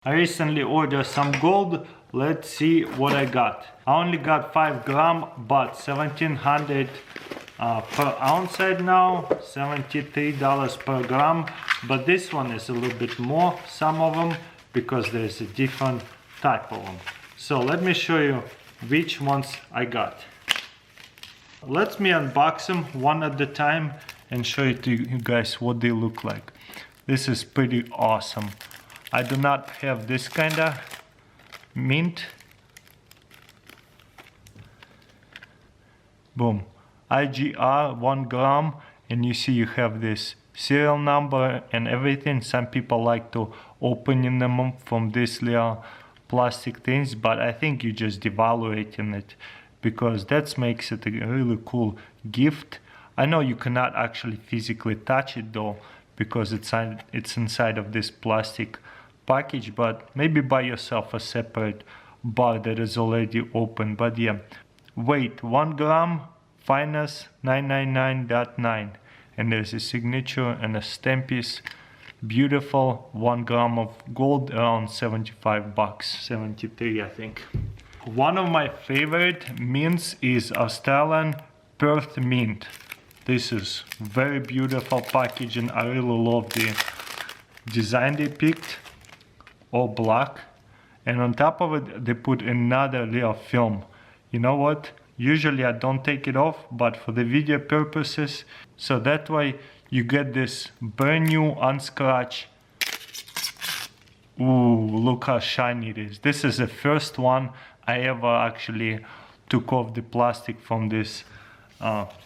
I recently ordered some gold. Let's see what I got. I only got 5 gram, but 1700 per ounce right now, $73 per gram. But this one is a little bit more, some of them, because there's a different type of them. So let me show you which ones I got. Let me unbox them one at a time and show it to you guys what they look like. This is pretty awesome. I do not have this kind of mint. Boom. IGR 1 gram, and you see you have this serial number and everything. Some people like to open them from this little plastic things, but I think you're just devaluating it, because that makes it a really cool gift. I know you cannot actually physically touch it though, because it's inside of this plastic package, but maybe buy yourself a separate bar that is already open. But yeah, weight 1 gram, fineness 999.9, and there's a signature and a stamp piece. Beautiful. 1 gram of gold, around $75, 73 I think. One of my favorite mints is Australian Perth Mint. This is very beautiful packaging. I really love the design they picked, all black, and on top of it they put another layer of film. You know what, usually I don't take it off, but for the video purposes, so that way you get this brand new unscratched. Ooh, look how shiny it is. This is the first one I ever actually took off the plastic from this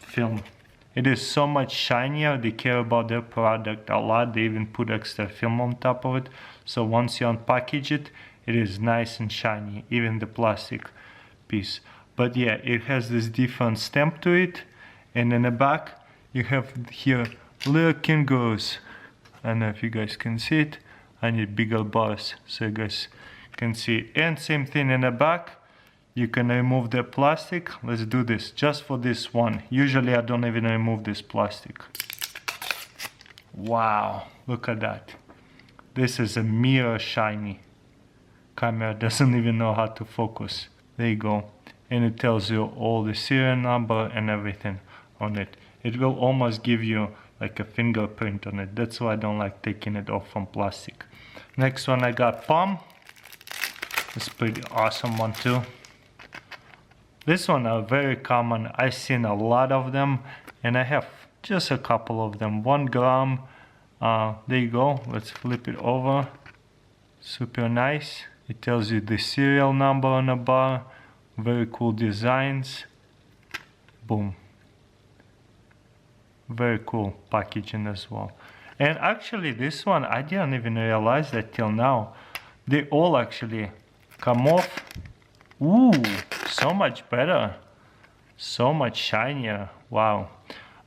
film. It is so much shinier. They care about their product a lot. They even put extra film on top of it. So once you unpackage it, it is nice and shiny, even the plastic piece. But yeah, it has this different stamp to it. And in the back, you have here little kangaroos. I don't know if you guys can see it. I need bigger bars so you guys can see it. And same thing in the back. You can remove the plastic. Let's do this just for this one. Usually I don't even remove this plastic. Wow, look at that. This is a mirror shiny. Camera doesn't even know how to focus. There you go. And it tells you all the serial number and everything on it. It will almost give you like a fingerprint on it. That's why I don't like taking it off from plastic. Next one I got palm. It's pretty awesome one too. This one are very common. I've seen a lot of them, and I have just a couple of them. 1 gram. There you go. Let's flip it over. Super nice. It tells you the serial number on the bar. Very cool designs. Boom. Very cool packaging as well. And actually this one, I didn't even realize that till now. They all actually come off. Ooh, so much better. So much shinier. Wow.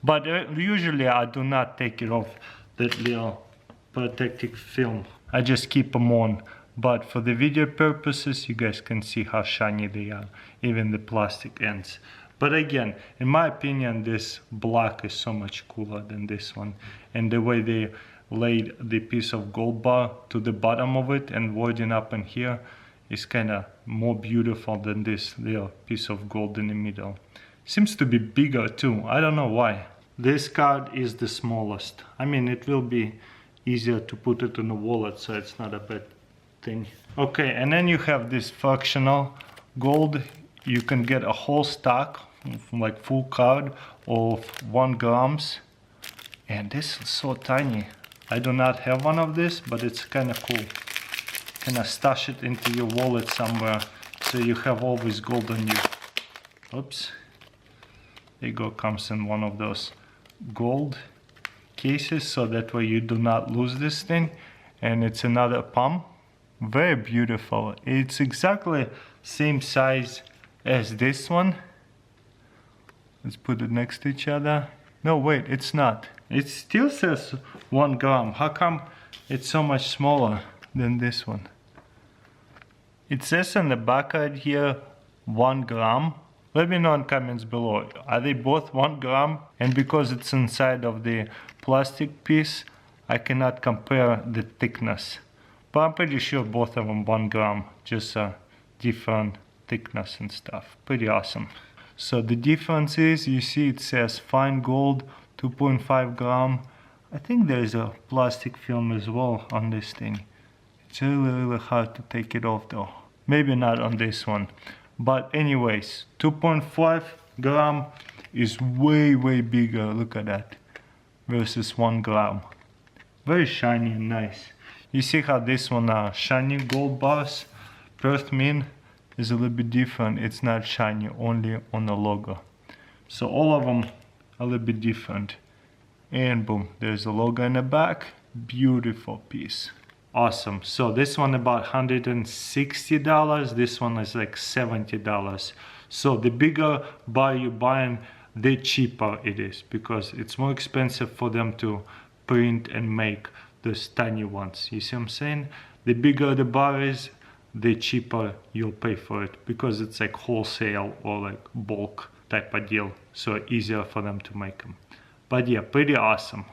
But usually I do not take it off, that little protective film. I just keep them on. But for the video purposes, you guys can see how shiny they are. Even the plastic ends. But again, in my opinion, this black is so much cooler than this one. And the way they laid the piece of gold bar to the bottom of it and wording up in here is kind of more beautiful than this little piece of gold in the middle. Seems to be bigger too. I don't know why. This card is the smallest. I mean, it will be easier to put it in a wallet, so it's not a bad thing. Okay, and then you have this fractional gold. You can get a whole stack, like full card of 1 grams. And this is so tiny. I do not have one of this, but it's kind of cool. Kind of stash it into your wallet somewhere, so you have always gold on you. Oops. There you go, comes in one of those gold cases, so that way you do not lose this thing. And it's another palm. Very beautiful. It's exactly same size as this one. Let's put it next to each other. No, wait, it's not. It still says 1 gram. How come it's so much smaller than this one? It says on the back right here 1 gram. Let me know in comments below. Are they both 1 gram? And because it's inside of the plastic piece, I cannot compare the thickness. But I'm pretty sure both of them 1 gram, just different thickness and stuff. Pretty awesome. So the difference is, you see it says fine gold 2.5 gram. I think there's a plastic film as well on this thing. It's really hard to take it off though. Maybe not on this one. But anyways, 2.5 gram is way bigger, look at that, versus 1 gram. Very shiny and nice. You see how this one are shiny gold bars? Perth Mint is a little bit different. It's not shiny, only on the logo. So all of them a little bit different. And boom, there's a logo in the back. Beautiful piece. Awesome. So this one about $160. This one is like $70. So the bigger bar you're buying, the cheaper it is, because it's more expensive for them to print and make those tiny ones. You see what I'm saying? The bigger the bar is, the cheaper you'll pay for it, because it's like wholesale or like bulk type of deal. So easier for them to make them. But yeah, pretty awesome.